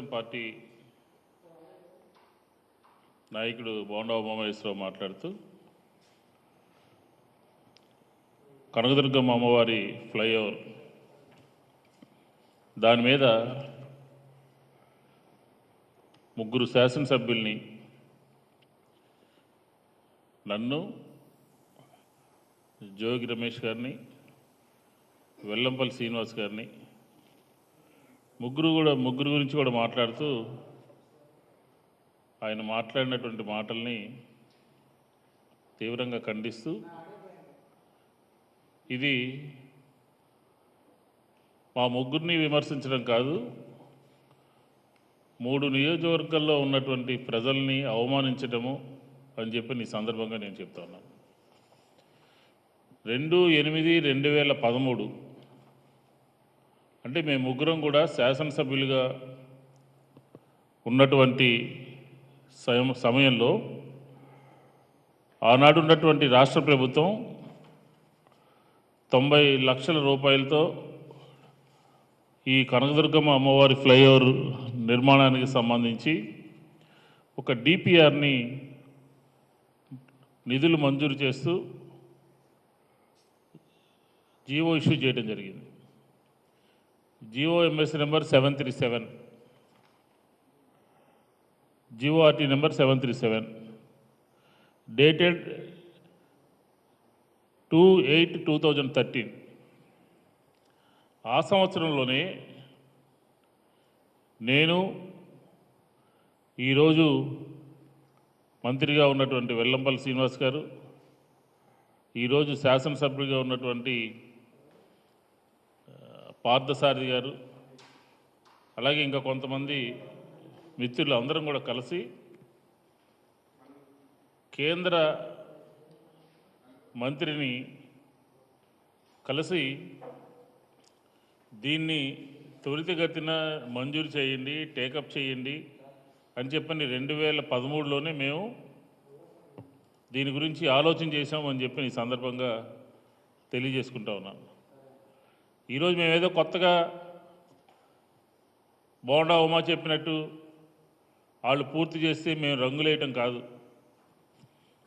Telugu Desam party నాయకుడు బోండా ఉమామహేశ్వరరావు మాట్లాడుతూ కనకదుర్గమ్మ అమ్మవారి ఫ్లైఓవర్ దాని మీద ముగ్గురు శాసనసభ్యుల్ని నన్ను జోగి రమేష్ గారిని వెల్లంపల్లి శ్రీనివాస్ గారిని ముగ్గురు గురించి కూడా మాట్లాడుతూ ఆయన మాట్లాడినటువంటి మాటల్ని తీవ్రంగా ఖండిస్తూ ఇది మా ముగ్గురిని విమర్శించడం కాదు, 3 నియోజకవర్గాల్లో ఉన్నటువంటి ప్రజల్ని అవమానించడము అని చెప్పి ఈ సందర్భంగా నేను చెప్తా ఉన్నాను. 2/8/2013 అంటే మేము ముగ్గురం కూడా శాసనసభ్యులుగా ఉన్నటువంటి సమయంలో ఆనాడు ఉన్నటువంటి రాష్ట్ర ప్రభుత్వం 90 లక్షల రూపాయలతో ఈ కనకదుర్గమ్మ అమ్మవారి ఫ్లైఓవర్ నిర్మాణానికి సంబంధించి ఒక డిపిఆర్ని నిధులు మంజూరు చేస్తూ జీవో ఇష్యూ చేయడం జరిగింది. GOMS number 737, GORT number 737 dated 2/8/2013. ఆ సంవత్సరంలోనే నేను ఈరోజు మంత్రిగా ఉన్నటువంటి వెల్లంపల్లి శ్రీనివాస్ గారు, ఈరోజు శాసనసభ్యుడిగా ఉన్నటువంటి పార్థసారథి గారు, అలాగే ఇంకా కొంతమంది మిత్రులు అందరం కూడా కలిసి కేంద్ర మంత్రిని కలిసి దీన్ని త్వరితగతిన మంజూరు చేయండి, టేకప్ చేయండి అని చెప్పని 2013లోనే మేము దీని గురించి ఆలోచన చేశామని చెప్పి ఈ సందర్భంగా తెలియజేసుకుంటా ఉన్నాను. ఈరోజు మేమేదో కొత్తగా బోండా ఉమా చెప్పినట్టు వాళ్ళు పూర్తి చేస్తే మేము రంగులేయటం కాదు.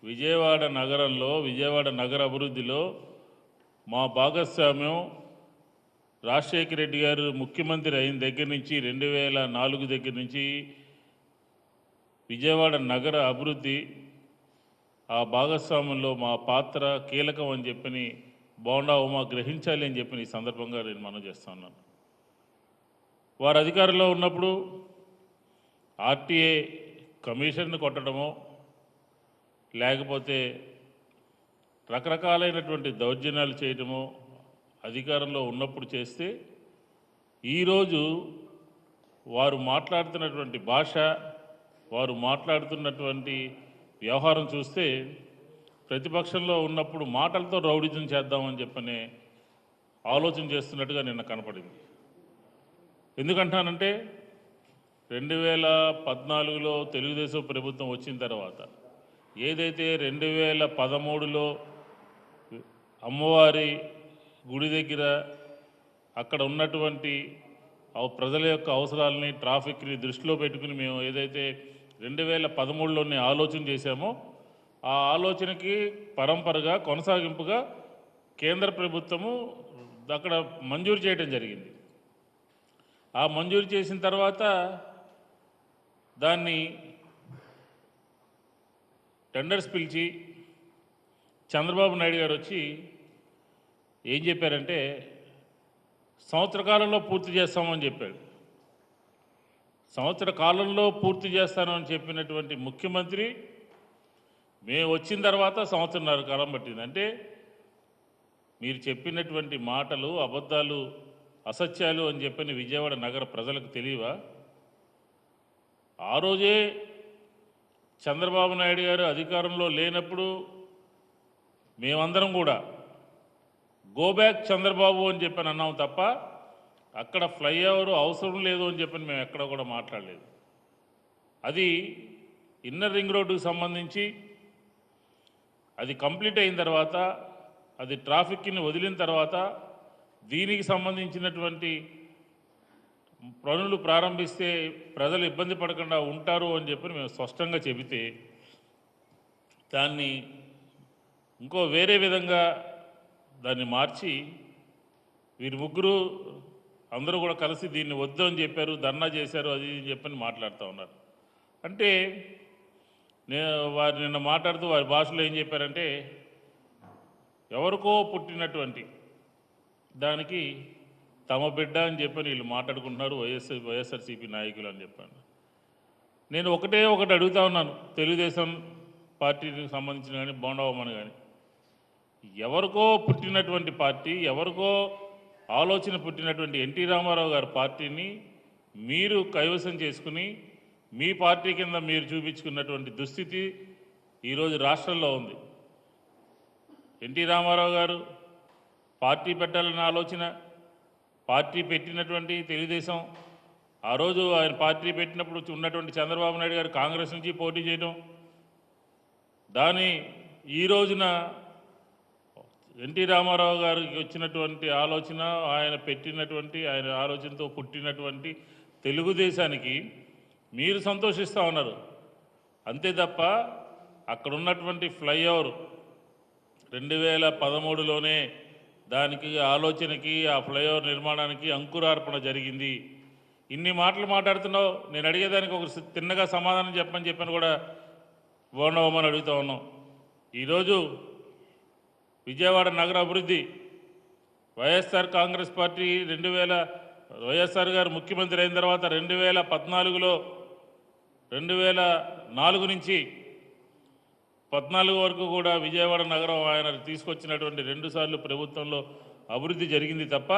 విజయవాడ నగరంలో, విజయవాడ నగర అభివృద్ధిలో మా భాగస్వామ్యం రాజశేఖర రెడ్డి గారు ముఖ్యమంత్రి అయిన దగ్గర నుంచి 2004 దగ్గర నుంచి విజయవాడ నగర అభివృద్ధి ఆ భాగస్వామ్యంలో మా పాత్ర కీలకం అని చెప్పని బోండా ఉమా గ్రహించాలి అని చెప్పి ఈ సందర్భంగా నేను మనవి చేస్తా ఉన్నాను. వారు అధికారంలో ఉన్నప్పుడు ఆర్టీఏ కమిషన్ను కొట్టడమో లేకపోతే రకరకాలైనటువంటి దౌర్జన్యాలు చేయడమో అధికారంలో ఉన్నప్పుడు చేస్తే, ఈరోజు వారు మాట్లాడుతున్నటువంటి భాష, వారు మాట్లాడుతున్నటువంటి వ్యవహారం చూస్తే ప్రతిపక్షంలో ఉన్నప్పుడు మాటలతో రౌడిజం చేద్దామని చెప్పనే ఆలోచన చేస్తున్నట్టుగా నిన్న కనపడింది. ఎందుకంటానంటే 2014లో తెలుగుదేశం ప్రభుత్వం వచ్చిన తర్వాత ఏదైతే 2013లో అమ్మవారి గుడి దగ్గర అక్కడ ఉన్నటువంటి ప్రజల యొక్క అవసరాలని, ట్రాఫిక్ని దృష్టిలో పెట్టుకుని మేము ఏదైతే 2013లోనే ఆలోచన చేశామో ఆ ఆలోచనకి పరంపరగా కొనసాగింపుగా కేంద్ర ప్రభుత్వము అక్కడ మంజూరు చేయడం జరిగింది. ఆ మంజూరు చేసిన తర్వాత దాన్ని టెండర్స్ పిలిచి చంద్రబాబు నాయుడు గారు వచ్చి ఏం చెప్పారంటే సంవత్సర కాలంలో పూర్తి చేస్తామని చెప్పాడు. సంవత్సర కాలంలో పూర్తి చేస్తానని చెప్పినటువంటి ముఖ్యమంత్రి మేము వచ్చిన తర్వాత 1.5 సంవత్సరాల కాలం పట్టింది. అంటే మీరు చెప్పినటువంటి మాటలు అబద్ధాలు, అసత్యాలు అని చెప్పని విజయవాడ నగర ప్రజలకు తెలియవా? ఆ రోజే చంద్రబాబు నాయుడు గారు అధికారంలో లేనప్పుడు మేమందరం కూడా గో బ్యాక్ చంద్రబాబు అని చెప్పని అన్నాం తప్ప అక్కడ ఫ్లైఓవర్ అవసరం లేదు అని చెప్పని మేము ఎక్కడ కూడా మాట్లాడలేదు. అది ఇన్నర్ రింగ్ రోడ్డుకు సంబంధించి అది కంప్లీట్ అయిన తర్వాత, అది ట్రాఫిక్ని వదిలిన తర్వాత దీనికి సంబంధించినటువంటి పనులు ప్రారంభిస్తే ప్రజలు ఇబ్బంది పడకుండా ఉంటారు అని చెప్పి మేము స్పష్టంగా చెబితే దాన్ని ఇంకో వేరే విధంగా దాన్ని మార్చి వీరి ముగ్గురు అందరూ కూడా కలిసి దీన్ని వద్దు అని చెప్పారు, ధర్నా చేశారు, అది ఇది చెప్పని మాట్లాడుతూ ఉన్నారు. అంటే వారు నిన్న మాట్లాడుతూ వారి భాషలో ఏం చెప్పారంటే ఎవరికో పుట్టినటువంటి దానికి తమ బిడ్డ అని చెప్పని వీళ్ళు మాట్లాడుకుంటున్నారు వైఎస్ఆర్సీపీ నాయకులు అని చెప్పాను. నేను ఒకటి అడుగుతా ఉన్నాను, తెలుగుదేశం పార్టీకి సంబంధించిన కానీ బోండవమ్మని కానీ, ఎవరికో పుట్టినటువంటి పార్టీ, ఎవరికో ఆలోచన పుట్టినటువంటి ఎన్టీ రామారావు గారి పార్టీని మీరు కైవసం చేసుకుని మీ పార్టీ కింద మీరు చూపించుకున్నటువంటి దుస్థితి ఈరోజు రాష్ట్రంలో ఉంది. ఎన్టీ రామారావు గారు పార్టీ పెట్టాలన్న ఆలోచన, పార్టీ పెట్టినటువంటి తెలుగుదేశం, ఆ రోజు ఆయన పార్టీ పెట్టినప్పుడు ఉన్నటువంటి చంద్రబాబు నాయుడు గారు కాంగ్రెస్ నుంచి పోటీ చేయడం, దాని ఈ రోజున ఎన్టీ రామారావు గారికి వచ్చినటువంటి ఆలోచన, ఆయన పెట్టినటువంటి ఆయన ఆలోచనతో పుట్టినటువంటి తెలుగుదేశానికి మీరు సంతోషిస్తూ ఉన్నారు. అంతే తప్ప అక్కడ ఉన్నటువంటి ఫ్లైఓవర్ 2013లోనే దానికి ఆలోచనకి ఆ ఫ్లైఓవర్ నిర్మాణానికి అంకురార్పణ జరిగింది. ఇన్ని మాటలు మాట్లాడుతున్నావు, నేను అడిగేదానికి ఒక తిన్నగా సమాధానం చెప్పని కూడా బోండవమ్మని అడుగుతూ ఉన్నాం. ఈరోజు విజయవాడ నగర అభివృద్ధి వైఎస్ఆర్ కాంగ్రెస్ పార్టీ వైఎస్ఆర్ గారు ముఖ్యమంత్రి అయిన తర్వాత 2004 నుంచి 14 వరకు కూడా విజయవాడ నగరం ఆయన తీసుకొచ్చినటువంటి 2 సార్లు ప్రభుత్వంలో అభివృద్ధి జరిగింది తప్ప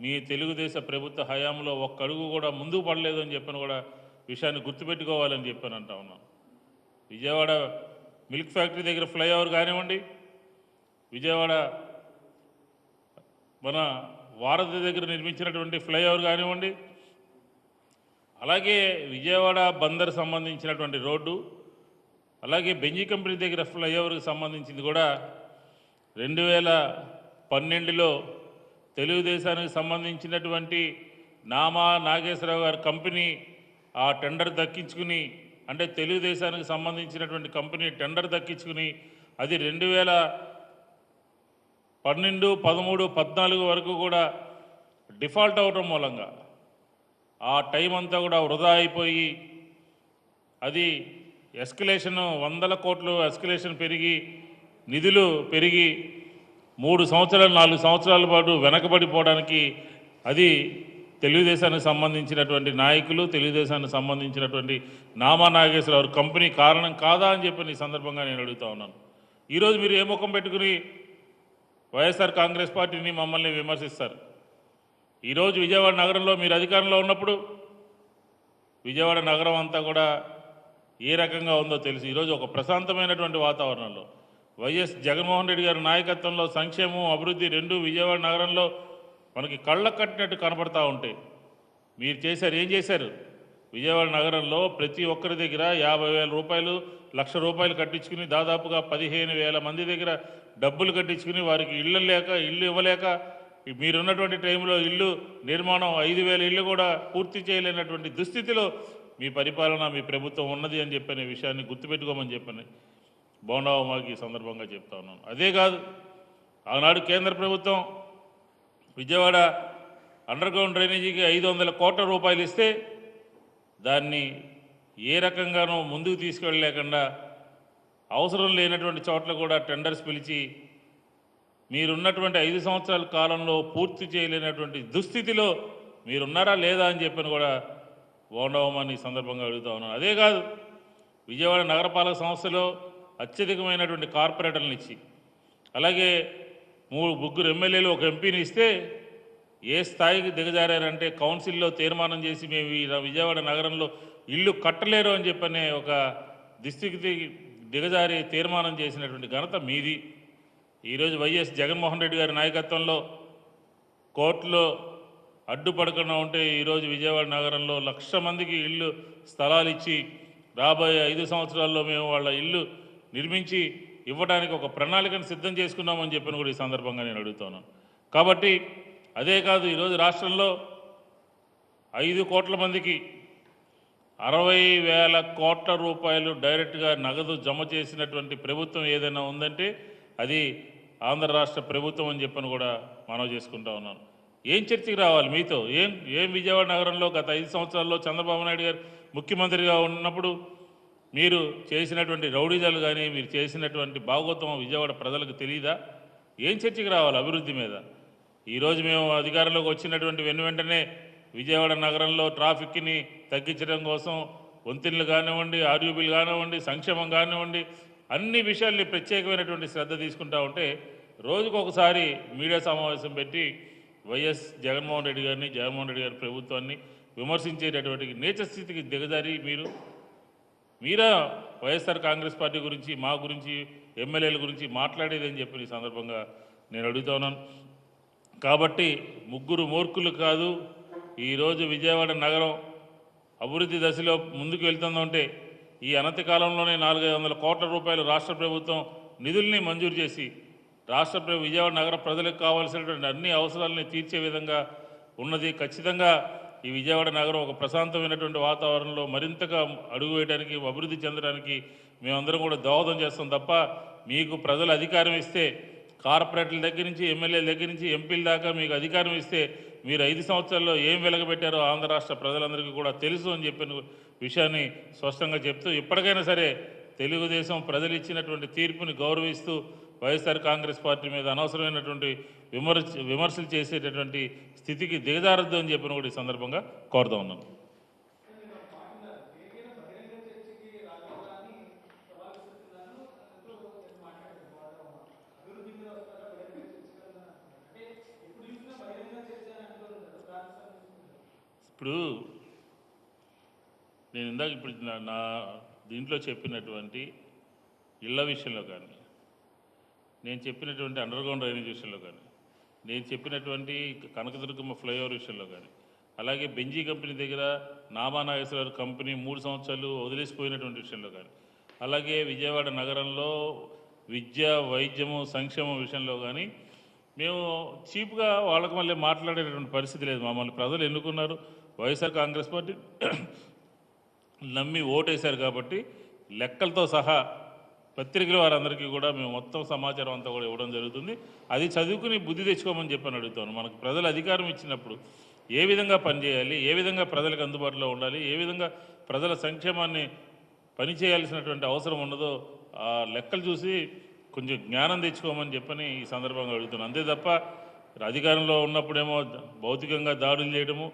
మీ తెలుగుదేశ ప్రభుత్వ హయాంలో ఒక్క అడుగు కూడా ముందుకు పడలేదు అని చెప్పని కూడా విషయాన్ని గుర్తుపెట్టుకోవాలని చెప్పని అంటా ఉన్నాం. విజయవాడ మిల్క్ ఫ్యాక్టరీ దగ్గర ఫ్లైఓవర్ కానివ్వండి, విజయవాడ మన వారధి దగ్గర నిర్మించినటువంటి ఫ్లైఓవర్ కానివ్వండి, అలాగే విజయవాడ బందర్ సంబంధించినటువంటి రోడ్డు, అలాగే బెంజీ కంపెనీ దగ్గర ఫ్లైఓవర్కి సంబంధించింది కూడా 2012లో తెలుగుదేశానికి సంబంధించినటువంటి నామా నాగేశ్వరరావు గారి కంపెనీ ఆ టెండర్ దక్కించుకుని, అంటే తెలుగుదేశానికి సంబంధించినటువంటి కంపెనీ టెండర్ దక్కించుకుని అది 2012, 13, 14 వరకు కూడా డిఫాల్ట్ అవడం మూలంగా ఆ టైం అంతా కూడా వృధా అయిపోయి అది ఎస్కలేషన్ 100 కోట్లు ఎస్కలేషన్ పెరిగి నిధులు పెరిగి 3 సంవత్సరాలు 4 సంవత్సరాల పాటు వెనకబడిపోవడానికి అది తెలుగుదేశానికి సంబంధించినటువంటి నాయకులు, తెలుగుదేశానికి సంబంధించినటువంటి నామా నాగేశ్వరరావు కంపెనీ కారణం కాదా అని చెప్పి ఈ సందర్భంగా నేను అడుగుతా ఉన్నాను. ఈరోజు మీరు ఏ ముఖం పెట్టుకుని వైఎస్ఆర్ కాంగ్రెస్ పార్టీని మమ్మల్ని విమర్శిస్తారు? ఈరోజు విజయవాడ నగరంలో మీరు అధికారంలో ఉన్నప్పుడు విజయవాడ నగరం అంతా కూడా ఏ రకంగా ఉందో తెలుసు. ఈరోజు ఒక ప్రశాంతమైనటువంటి వాతావరణంలో వైఎస్ జగన్మోహన్ రెడ్డి గారి నాయకత్వంలో సంక్షేమం, అభివృద్ధి రెండు విజయవాడ నగరంలో మనకి కళ్ళకు కట్టినట్టు కనపడతా ఉంటాయి. మీరు చేశారు, ఏం చేశారు? విజయవాడ నగరంలో ప్రతి ఒక్కరి దగ్గర 50,000 రూపాయలు, 1,00,000 రూపాయలు కట్టించుకుని దాదాపుగా 15,000 మంది దగ్గర డబ్బులు కట్టించుకుని వారికి ఇల్లు ఇవ్వలేక మీరున్నటువంటి టైంలో ఇల్లు నిర్మాణం 5,000 ఇళ్ళు కూడా పూర్తి చేయలేనటువంటి దుస్థితిలో మీ పరిపాలన, మీ ప్రభుత్వం ఉన్నది అని చెప్పిన విషయాన్ని గుర్తుపెట్టుకోమని చెప్పని బోండవమ్మకి ఈ సందర్భంగా చెప్తా ఉన్నాను. అదే కాదు, ఆనాడు కేంద్ర ప్రభుత్వం విజయవాడ అండర్గ్రౌండ్ డ్రైనేజీకి 500 కోట్ల రూపాయలు ఇస్తే దాన్ని ఏ రకంగానూ ముందుకు తీసుకెళ్ళలేకుండా అవసరం లేనటువంటి చోట్ల కూడా టెండర్స్ పిలిచి మీరున్నటువంటి 5 సంవత్సరాల కాలంలో పూర్తి చేయలేనటువంటి దుస్థితిలో మీరున్నారా లేదా అని చెప్పని కూడా బోండవమ్మని ఈ సందర్భంగా అడుగుతా ఉన్నాను. అదే కాదు, విజయవాడ నగరపాలక సంస్థలో అత్యధికమైనటువంటి కార్పొరేటర్లను ఇచ్చి, అలాగే 3 ఎమ్మెల్యేలు, 1 ఎంపీని ఇస్తే ఏ స్థాయికి దిగజారంటే కౌన్సిల్లో తీర్మానం చేసి మేము ఈ విజయవాడ నగరంలో ఇల్లు కట్టలేరు అని చెప్పనే ఒక దిస్థితికి దిగజారి తీర్మానం చేసినటువంటి ఘనత మీది. ఈరోజు వైఎస్ జగన్మోహన్ రెడ్డి గారి నాయకత్వంలో కోర్టులో అడ్డుపడకుండా ఉంటే ఈరోజు విజయవాడ నగరంలో 1,00,000 మందికి ఇల్లు స్థలాలు ఇచ్చి రాబోయే 5 సంవత్సరాల్లో మేము వాళ్ళ ఇల్లు నిర్మించి ఇవ్వడానికి ఒక ప్రణాళికను సిద్ధం చేసుకున్నామని చెప్పిన కూడా ఈ సందర్భంగా నేను అడుగుతున్నాను. కాబట్టి అదే కాదు, ఈరోజు రాష్ట్రంలో 5 కోట్ల మందికి 60,000 కోట్ల రూపాయలు డైరెక్ట్గా నగదు జమ చేసినటువంటి ప్రభుత్వం ఏదైనా ఉందంటే అది ఆంధ్ర రాష్ట్ర ప్రభుత్వం అని చెప్పని కూడా మనవి చేసుకుంటా ఉన్నాను. ఏం చర్చకి రావాలి మీతో? ఏం విజయవాడ నగరంలో గత 5 సంవత్సరాల్లో చంద్రబాబు నాయుడు గారు ముఖ్యమంత్రిగా ఉన్నప్పుడు మీరు చేసినటువంటి రౌడీజాలు కానీ మీరు చేసినటువంటి భాగోత్వం విజయవాడ ప్రజలకు తెలియదా? ఏం చర్చకి రావాలి అభివృద్ధి మీద? ఈరోజు మేము అధికారంలోకి వచ్చినటువంటి వెంటనే విజయవాడ నగరంలో ట్రాఫిక్ని తగ్గించడం కోసం వంతెనలు కానివ్వండి, ఆర్యూబీలు కానివ్వండి, సంక్షేమం కానివ్వండి, అన్ని విషయాల్ని ప్రత్యేకమైనటువంటి శ్రద్ధ తీసుకుంటా ఉంటే రోజుకొకసారి మీడియా సమావేశం పెట్టి వైఎస్ జగన్మోహన్ రెడ్డి గారి ప్రభుత్వాన్ని విమర్శించేటటువంటి నీచ స్థితికి దిగజారి మీరా వైఎస్ఆర్ కాంగ్రెస్ పార్టీ గురించి, మా గురించి, ఎమ్మెల్యేల గురించి మాట్లాడేదని చెప్పి ఈ సందర్భంగా నేను అడుగుతా ఉన్నాను. కాబట్టి ముగ్గురు మూర్ఖులు కాదు, ఈరోజు విజయవాడ నగరం అభివృద్ధి దశలో ముందుకు వెళ్తుందంటే ఈ అనతి కాలంలోనే 400 కోట్ల రూపాయలు రాష్ట్ర ప్రభుత్వం నిధుల్ని మంజూరు చేసి విజయవాడ నగర ప్రజలకు కావాల్సినటువంటి అన్ని అవసరాలని తీర్చే విధంగా ఉన్నది. ఖచ్చితంగా ఈ విజయవాడ నగరం ఒక ప్రశాంతమైనటువంటి వాతావరణంలో మరింతగా అడుగు వేయడానికి, అభివృద్ధి చెందడానికి మేమందరం కూడా దోహదం చేస్తాం తప్ప మీకు ప్రజలు అధికారం ఇస్తే, కార్పొరేట్ల దగ్గర నుంచి ఎమ్మెల్యేల దగ్గర నుంచి ఎంపీల దాకా మీకు అధికారం ఇస్తే మీరు 5 సంవత్సరాల్లో ఏం వెలగబెట్టారో ఆంధ్ర రాష్ట్ర ప్రజలందరికీ కూడా తెలుసు అని చెప్పిన విషయాన్ని స్పష్టంగా చెప్తూ, ఇప్పటికైనా సరే తెలుగుదేశం ప్రజలు ఇచ్చినటువంటి తీర్పుని గౌరవిస్తూ వైఎస్ఆర్ కాంగ్రెస్ పార్టీ మీద అనవసరమైనటువంటి విమర్శలు చేసేటటువంటి స్థితికి దిగజారద్దు అని చెప్పిన కూడా ఈ సందర్భంగా కోరుతా ఉన్నాను. ఇప్పుడు నేను ఇందాక నా దీంట్లో చెప్పినటువంటి ఇళ్ల విషయంలో కానీ, నేను చెప్పినటువంటి అండర్గ్రౌండ్ డ్రైనేజ్ విషయంలో కానీ, నేను చెప్పినటువంటి కనకదుర్గమ్మ ఫ్లైఓవర్ విషయంలో కానీ, అలాగే బెంజీ కంపెనీ దగ్గర నామానాగేశ్వర కంపెనీ 3 సంవత్సరాలు వదిలేసిపోయినటువంటి విషయంలో కానీ, అలాగే విజయవాడ నగరంలో విద్య, వైద్యము, సంక్షేమం విషయంలో కానీ మేము చీప్గా వాళ్ళకి మళ్ళీ మాట్లాడేటటువంటి పరిస్థితి లేదు. మమ్మల్ని ప్రజలు ఎన్నుకున్నారు, వైఎస్ఆర్ కాంగ్రెస్ పార్టీ నమ్మి ఓటేశారు కాబట్టి లెక్కలతో సహా పత్రికల వారందరికీ కూడా మేము మొత్తం సమాచారం అంతా కూడా ఇవ్వడం జరుగుతుంది. అది చదువుకుని బుద్ధి తెచ్చుకోమని చెప్పని అడుగుతాను. మనకు ప్రజలు అధికారం ఇచ్చినప్పుడు ఏ విధంగా పనిచేయాలి, ఏ విధంగా ప్రజలకు అందుబాటులో ఉండాలి, ఏ విధంగా ప్రజల సంక్షేమాన్ని పనిచేయాల్సినటువంటి అవసరం ఉన్నదో ఆ లెక్కలు చూసి కొంచెం జ్ఞానం తెచ్చుకోమని చెప్పని ఈ సందర్భంగా అడుగుతున్నాను. అంతే తప్ప అధికారంలో ఉన్నప్పుడేమో భౌతికంగా దాడులు చేయడము,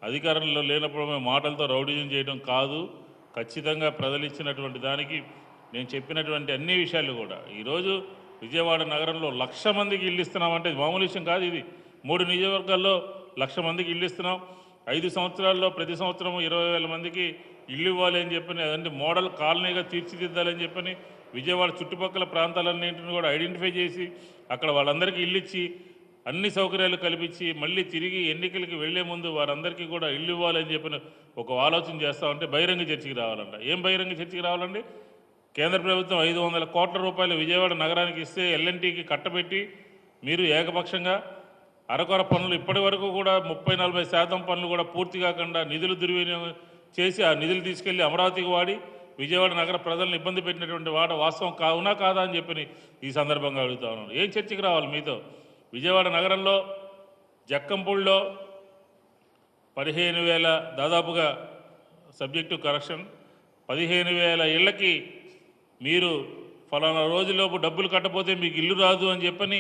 అధికారంలో లేనప్పుడు మాటలతో రౌడీజం చేయడం కాదు. ఖచ్చితంగా ప్రజలు ఇచ్చినటువంటి దానికి నేను చెప్పినటువంటి అన్ని విషయాలు కూడా ఈరోజు విజయవాడ నగరంలో 1,00,000 మందికి ఇల్లు ఇస్తున్నామంటే మామూలు విషయం కాదు. ఇది 3 నియోజకవర్గాల్లో 1,00,000 మందికి ఇల్లు ఇస్తున్నాం. 5 సంవత్సరాల్లో ప్రతి సంవత్సరం 20,000 మందికి ఇల్లు ఇవ్వాలి అని చెప్పని, అదంటే మోడల్ కాలనీగా తీర్చిదిద్దాలని చెప్పని విజయవాడ చుట్టుపక్కల ప్రాంతాలన్నింటిని కూడా ఐడెంటిఫై చేసి అక్కడ వాళ్ళందరికీ ఇల్లు ఇచ్చి అన్ని సౌకర్యాలు కల్పించి మళ్ళీ తిరిగి ఎన్నికలకి వెళ్లే ముందు వారందరికీ కూడా ఇల్లు ఇవ్వాలని చెప్పిన ఒక ఆలోచన చేస్తామంటే బహిరంగ చర్చకి రావాలంట. ఏం బహిరంగ చర్చకి రావాలండి? కేంద్ర ప్రభుత్వం 500 కోట్ల రూపాయలు విజయవాడ నగరానికి ఇస్తే ఎల్ఎన్టీకి కట్టబెట్టి మీరు ఏకపక్షంగా అరకొర పనులు ఇప్పటి వరకు కూడా 30-40% పనులు కూడా పూర్తి కాకుండా నిధులు దుర్వినియోగం చేసి ఆ నిధులు తీసుకెళ్లి అమరావతికి వాడి విజయవాడ నగర ప్రజలను ఇబ్బంది పెట్టినటువంటి వాస్తవం కావునా కాదా అని చెప్పి ఈ సందర్భంగా అడుగుతా ఉన్నాను. ఏం చర్చకి రావాలి మీతో? విజయవాడ నగరంలో జక్కంపూడిలో 15,000 దాదాపుగా సబ్జెక్టు కరెక్షన్ 15,000 ఇళ్లకి మీరు ఫలానా రోజులోపు డబ్బులు కట్టపోతే మీకు ఇల్లు రాదు అని చెప్పని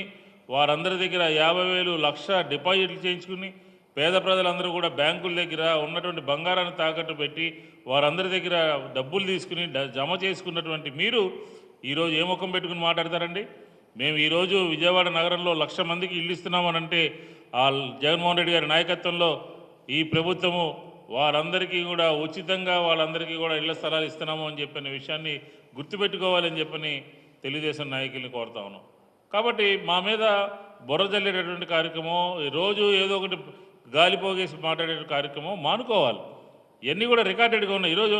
వారందరి దగ్గర 50,000 1,00,000 డిపాజిట్లు చేయించుకుని పేద ప్రజలందరూ కూడా బ్యాంకుల దగ్గర ఉన్నటువంటి బంగారాన్ని తాకట్టు పెట్టి వారందరి దగ్గర డబ్బులు తీసుకుని జమ చేసుకున్నటువంటి మీరు ఈరోజు ఏ ముఖం పెట్టుకుని మాట్లాడతారండి? మేము ఈరోజు విజయవాడ నగరంలో 1,00,000 మందికి ఇల్లు ఇస్తున్నామనంటే ఆ జగన్మోహన్ రెడ్డి గారి నాయకత్వంలో ఈ ప్రభుత్వము వారందరికీ కూడా ఉచితంగా వాళ్ళందరికీ కూడా ఇళ్ల స్థలాలు ఇస్తున్నాము అని చెప్పిన విషయాన్ని గుర్తుపెట్టుకోవాలని చెప్పని తెలుగుదేశం నాయకుల్ని కోరుతా ఉన్నాం. కాబట్టి మా మీద బుర్ర జల్లేటటువంటి కార్యక్రమం, రోజు ఏదో ఒకటి గాలిపోగేసి మాట్లాడే కార్యక్రమం మానుకోవాలి. ఇవన్నీ కూడా రికార్డెడ్గా ఉన్నాయి. ఈరోజు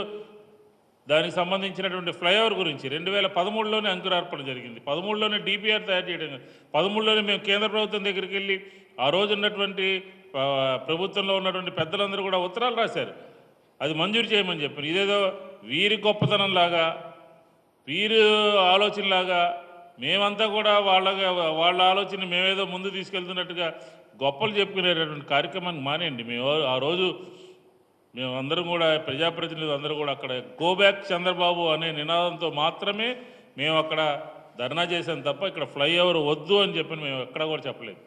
దానికి సంబంధించినటువంటి ఫ్లైఓవర్ గురించి 2013లోనే అంకురార్పణ జరిగింది. 13లోనే డిపిఆర్ తయారు చేయడం, 13లోనే మేము కేంద్ర ప్రభుత్వం దగ్గరికి వెళ్ళి ఆ రోజు ఉన్నటువంటి ప్రభుత్వంలో ఉన్నటువంటి పెద్దలందరూ కూడా ఉత్తరాలు రాశారు, అది మంజూరు చేయమని చెప్పారు. ఇదేదో వీరి గొప్పతనంలాగా, వీరు ఆలోచనలాగా మేమంతా కూడా వాళ్ళ ఆలోచన మేమేదో ముందు తీసుకెళ్తున్నట్టుగా గొప్పలు చెప్పుకునేటటువంటి కార్యక్రమాన్ని మానేయండి. ఆ రోజు మేమందరం కూడా ప్రజాప్రతినిధులు అందరూ కూడా అక్కడ గో బ్యాక్ చంద్రబాబు అనే నినాదంతో మాత్రమే మేము అక్కడ ధర్నా చేసాం తప్ప ఇక్కడ ఫ్లైఓవర్ వద్దు అని చెప్పి మేము ఎక్కడా కూడా చెప్పలేదు.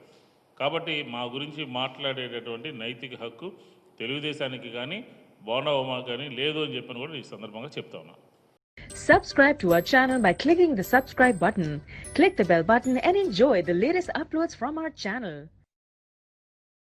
కాబట్టి మా గురించి మాట్లాడేటటువంటి నైతిక హక్కు తెలుగుదేశానికి కానీ బోండా ఉమా కానీ లేదు అని చెప్పని కూడా ఈ సందర్భంగా చెప్తా ఉన్నా. Subscribe to our channel by clicking the subscribe button. Click the bell button and enjoy the latest uploads from our channel.